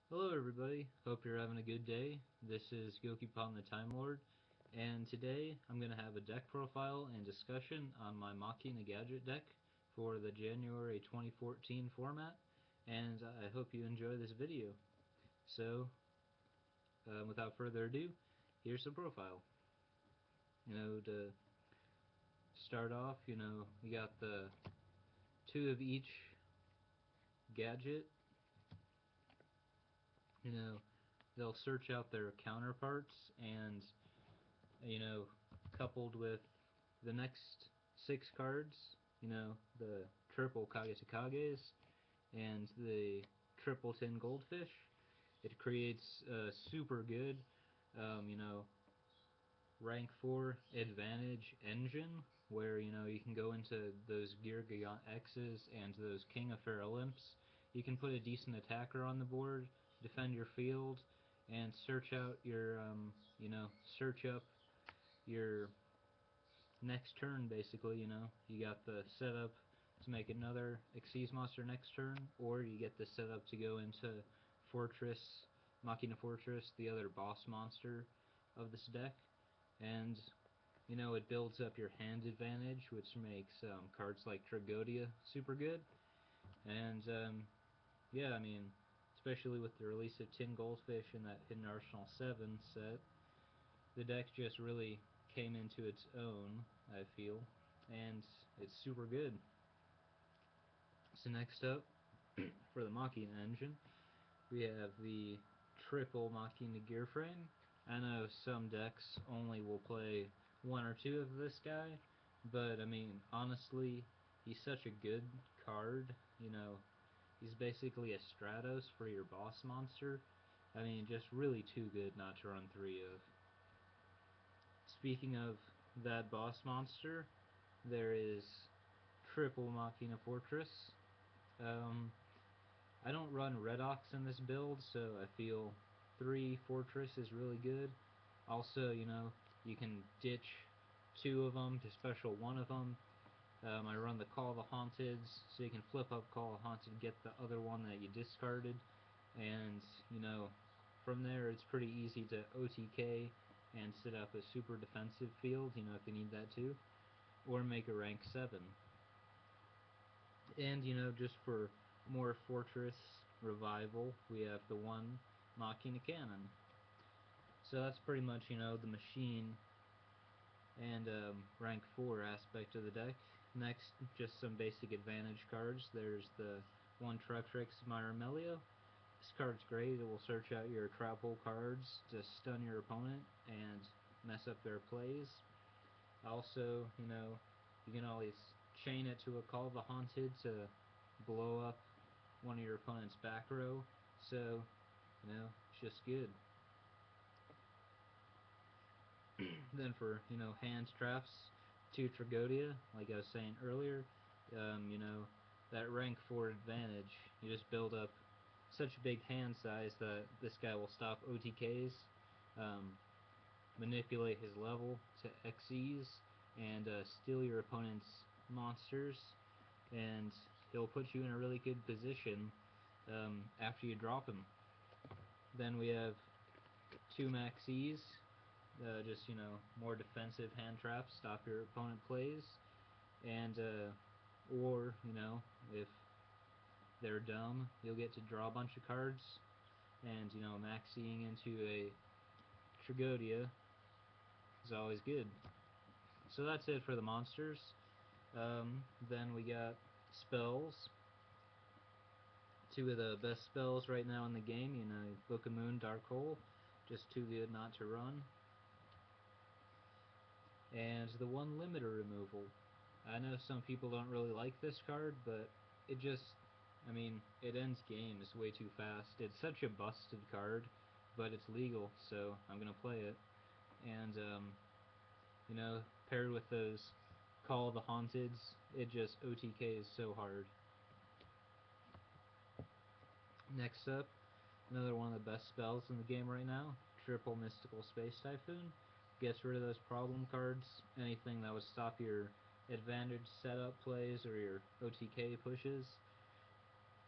Hello everybody, hope you're having a good day. This is Gokipon the Time Lord, and today I'm going to have a deck profile and discussion on my Machina Gadget deck for the January 2014 format, and I hope you enjoy this video. So, without further ado, here's the profile. To start off, we got the two of each gadget. you know, they'll search out their counterparts, and coupled with the next six cards, the triple Kage and the triple tin goldfish, it creates a super good, um, you know, rank 4 advantage engine where you can go into those Gear Gigant X's and those King of Fair Olymps. You can put a decent attacker on the board, defend your field, and search out your search up your next turn. Basically, you got the setup to make another Xyz monster next turn, or you get the setup to go into Fortress, Machina Fortress, the other boss monster of this deck, and it builds up your hand advantage, which makes cards like Tragodia super good. And yeah, especially with the release of Tin Goldfish and that Hidden Arsenal 7 set, the deck just really came into its own, I feel, and it's super good. So next up, for the Machina engine, we have the triple Machina gear frame. I know some decks only will play one or two of this guy, but honestly, he's such a good card. He's basically a Stratos for your boss monster. Just really too good not to run three of. Speaking of that boss monster, there is triple Machina Fortress. Um, I don't run Red Ox in this build, so I feel 3 Fortress is really good. Also, you can ditch 2 of them to special 1 of them. I run the Call of the Haunteds, so you can flip up Call of the Haunted, get the other one that you discarded, and, from there it's pretty easy to OTK and set up a super defensive field, if you need that too, or make a rank 7. And, just for more Fortress revival, we have the one Machina Cannon. So that's pretty much, the machine and rank 4 aspect of the deck. Next, just some basic advantage cards. There's the one Tretrix Myramelio. This card's great. It will search out your trap hole cards to stun your opponent and mess up their plays. Also, you can always chain it to a Call of the Haunted to blow up one of your opponent's back row. So, it's just good. Then for, hand traps to Tragodia, like I was saying earlier, that rank 4 advantage, you just build up such a big hand size that this guy will stop OTKs, manipulate his level to Xyz, and steal your opponent's monsters, and he'll put you in a really good position after you drop him. Then we have 2 Maxes, just more defensive hand traps, stop your opponent plays, and or if they're dumb, you'll get to draw a bunch of cards, and maxing into a Tragodia is always good. So that's it for the monsters. Then we got spells. 2 of the best spells right now in the game, Book of Moon, Dark Hole, just too good not to run. And the one limiter removal. I know some people don't really like this card, but it just, it ends games way too fast. It's such a busted card, but it's legal, so I'm gonna play it. And, paired with those Call of the Haunteds, it just OTKs so hard. Next up, another one of the best spells in the game right now, triple Mystical Space Typhoon. Gets rid of those problem cards, anything that would stop your advantage setup plays or your OTK pushes.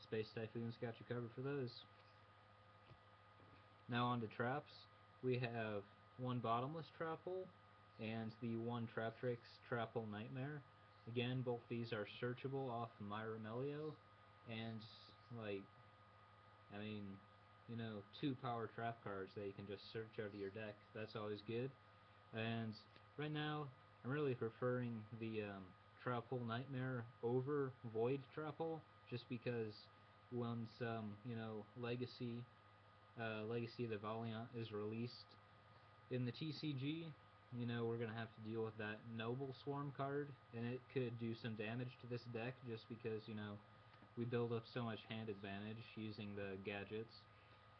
Space Typhoon's got you covered for those. Now on to traps. We have one bottomless trap hole and the one trap tricks trap hole nightmare. Again, both these are searchable off Myramelio, and like, I mean, two power trap cards that you can just search out of your deck. That's always good. And right now, I'm really preferring the trap hole nightmare over void trap hole, just because once Legacy of the Valiant is released in the TCG, we're gonna have to deal with that Noble Swarm card, and it could do some damage to this deck just because we build up so much hand advantage using the gadgets,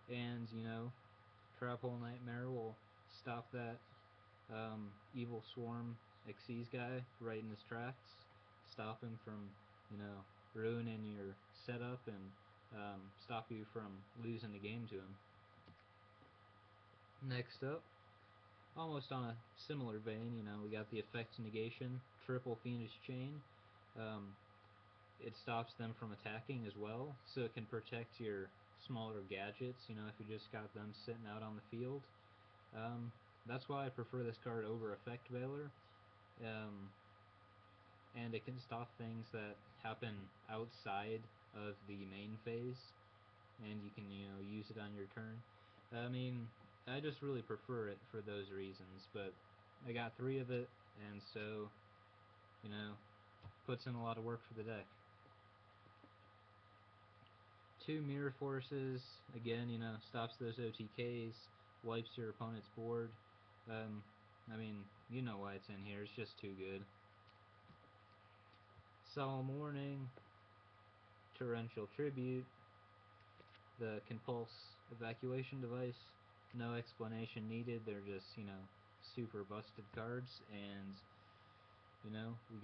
and Trap Hole Nightmare will stop that Evil Swarm Xyz guy right in his tracks, stop him from ruining your setup and stop you from losing the game to him. Next up, almost on a similar vein, we got the Effect Negation, Triple Fiendish Chain. Um, it stops them from attacking as well, so it can protect your smaller gadgets, if you just got them sitting out on the field. Um, that's why I prefer this card over Effect Veiler. And it can stop things that happen outside of the main phase, and you can use it on your turn. I mean, I just really prefer it for those reasons, but I got 3 of it, and so puts in a lot of work for the deck. 2 Mirror Forces, again, stops those OTKs, wipes your opponent's board. I mean, you know why it's in here, it's just too good. Solemn Warning, Torrential Tribute, the Compulse Evacuation Device, no explanation needed, they're just, super busted cards, and, we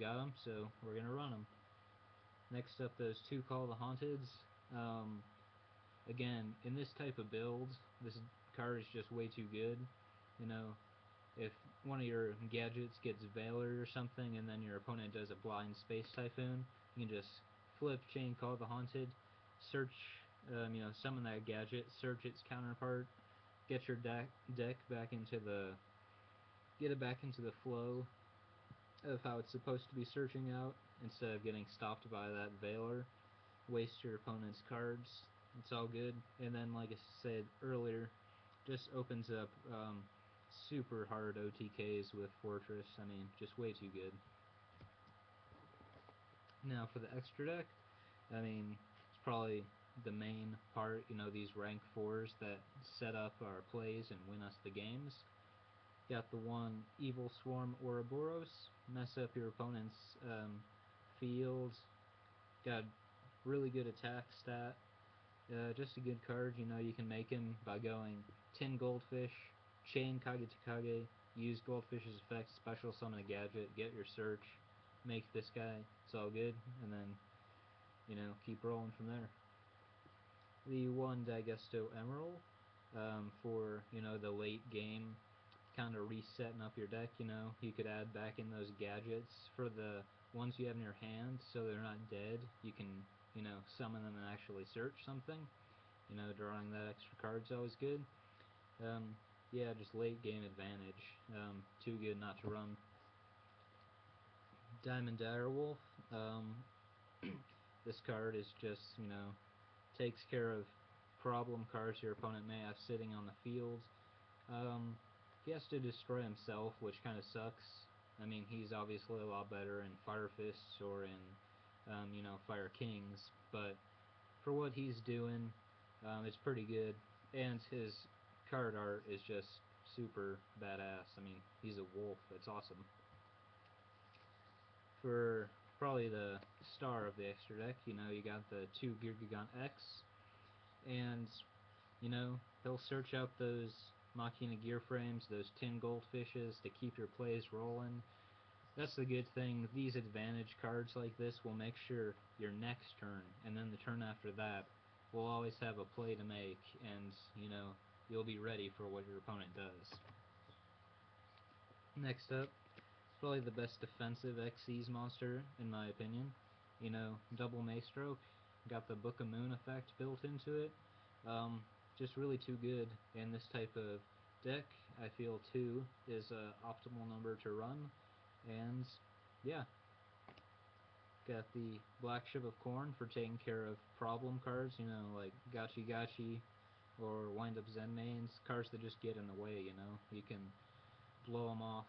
got them, so we're gonna run them. Next up, those 2 Call the Haunteds. Again, in this type of build, this card is just way too good. If one of your gadgets gets Veiler or something, and then your opponent does a Blind Space Typhoon, you can just flip Chain Call the Haunted, search, summon that gadget, search its counterpart, get your deck back into the flow of how it's supposed to be searching out, instead of getting stopped by that Veiler. Waste your opponent's cards. It's all good. And then, like I said earlier, just opens up super hard OTKs with Fortress. I mean, just way too good. Now for the extra deck, I mean, it's probably the main part, these rank 4s that set up our plays and win us the games. Got the 1 Evil Swarm Ouroboros, mess up your opponent's field. Got really good attack stat. Just a good card, you can make him by going 10 Goldfish, Chain Kage, use Goldfish's effect, special summon a gadget, get your search, make this guy, it's all good, and then, keep rolling from there. The 1 Daigusto Emerald, for, the late game, kind of resetting up your deck, you could add back in those gadgets for the ones you have in your hand, so they're not dead. You can, summon them and actually search something. Drawing that extra card's always good. Yeah, just late game advantage. Too good not to run. Diamond Direwolf. This card is just, takes care of problem cards your opponent may have sitting on the field. He has to destroy himself, which kind of sucks. I mean, he's obviously a lot better in Fire Fists or in, Fire Kings, but for what he's doing, it's pretty good, and his card art is just super badass. I mean, he's a wolf, it's awesome. For probably the star of the extra deck, you got the 2 Gigant X, and, he'll search out those Machina gear frames, those 10 goldfishes to keep your plays rolling. That's the good thing. These advantage cards like this will make sure your next turn, and then the turn after that, will always have a play to make, and, you'll be ready for what your opponent does. Next up, probably the best defensive Xyz monster, in my opinion. Double Maystroke, got the Book of Moon effect built into it. just really too good. And this type of deck, I feel 2 is a optimal number to run. And yeah, got the Black Ship of Corn for taking care of problem cards, like Gachi Gachi or Wind Up Zen mains, cards that just get in the way, You can blow them off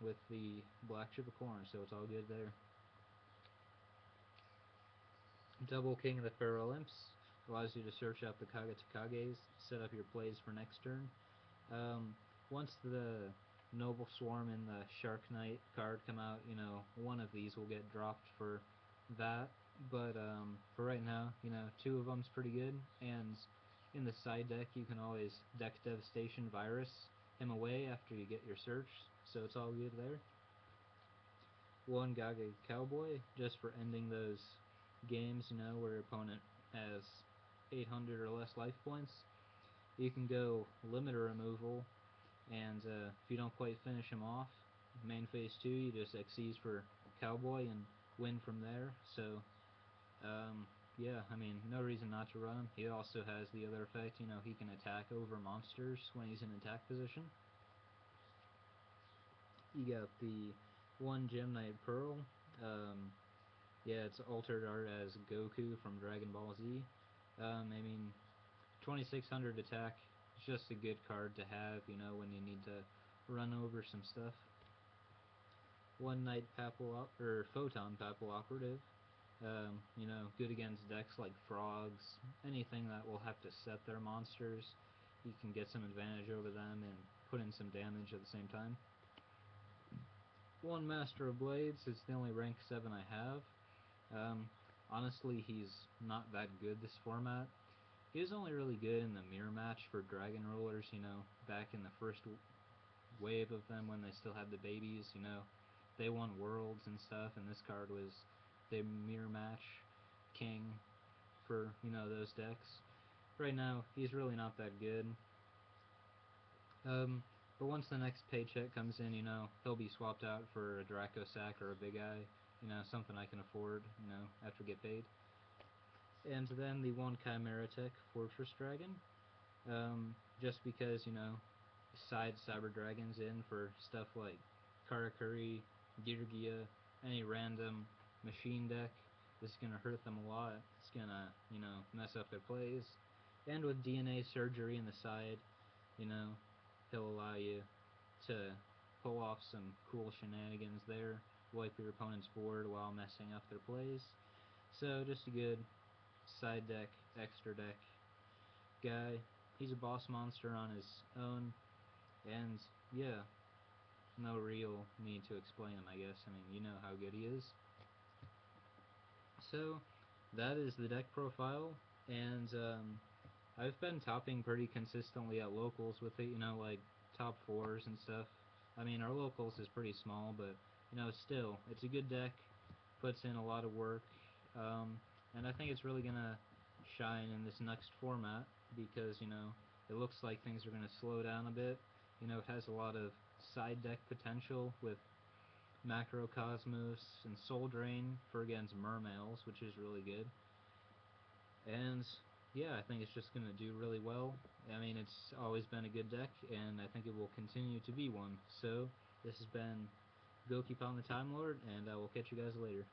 with the Black Ship of Corn, so it's all good there. Double King of the Pharaoh Imps allows you to search out the Kage set up your plays for next turn. Um, Once the Noble Swarm and the Shark Knight card come out, one of these will get dropped for that. But for right now, 2 of them's pretty good. And in the side deck, you can always deck Devastation Virus him away after you get your search, so it's all good there. 1 Gage Cowboy, just for ending those games, where your opponent has 800 or less life points. You can go limiter removal, and if you don't quite finish him off, main phase 2, you just Xyz for Cowboy and win from there. So, yeah, I mean, no reason not to run him. He also has the other effect, he can attack over monsters when he's in attack position. You got the 1 Gem Knight Pearl. Yeah, it's altered art as Goku from Dragon Ball Z. I mean, 2600 attack is just a good card to have, when you need to run over some stuff. 1 Knight Photon Papal Operative. Good against decks like Frogs, anything that will have to set their monsters. You can get some advantage over them and put in some damage at the same time. 1 Master of Blades, it's the only rank 7 I have. Honestly, he's not that good this format. He was only really good in the mirror match for Dragon Rulers, back in the first wave of them when they still had the babies, They won Worlds and stuff, and this card was the mirror match king for, those decks. Right now, he's really not that good. But once the next paycheck comes in, he'll be swapped out for a Draco Sack or a Big Eye, something I can afford, after I get paid. And then the 1 Chimera Tech Fortress Dragon, just because, side Cyber Dragons in for stuff like Karakuri, Girgia, any random machine deck. This is going to hurt them a lot. It's going to, mess up their plays. And with DNA Surgery in the side, he'll allow you to pull off some cool shenanigans there, wipe your opponent's board while messing up their plays. So just a good side deck, extra deck guy. He's a boss monster on his own, and yeah, no real need to explain him, I guess. I mean, you know how good he is. So that is the deck profile, and I've been topping pretty consistently at locals with it, like top 4s and stuff. I mean, our locals is pretty small, but, still, it's a good deck, puts in a lot of work, and I think it's really going to shine in this next format because, it looks like things are going to slow down a bit. It has a lot of side deck potential with Macrocosmos and Soul Drain for against mermails, which is really good. And yeah, I think it's just going to do really well. I mean, it's always been a good deck, and I think it will continue to be one. So, this has been Goki Pon the Time Lord, and I will catch you guys later.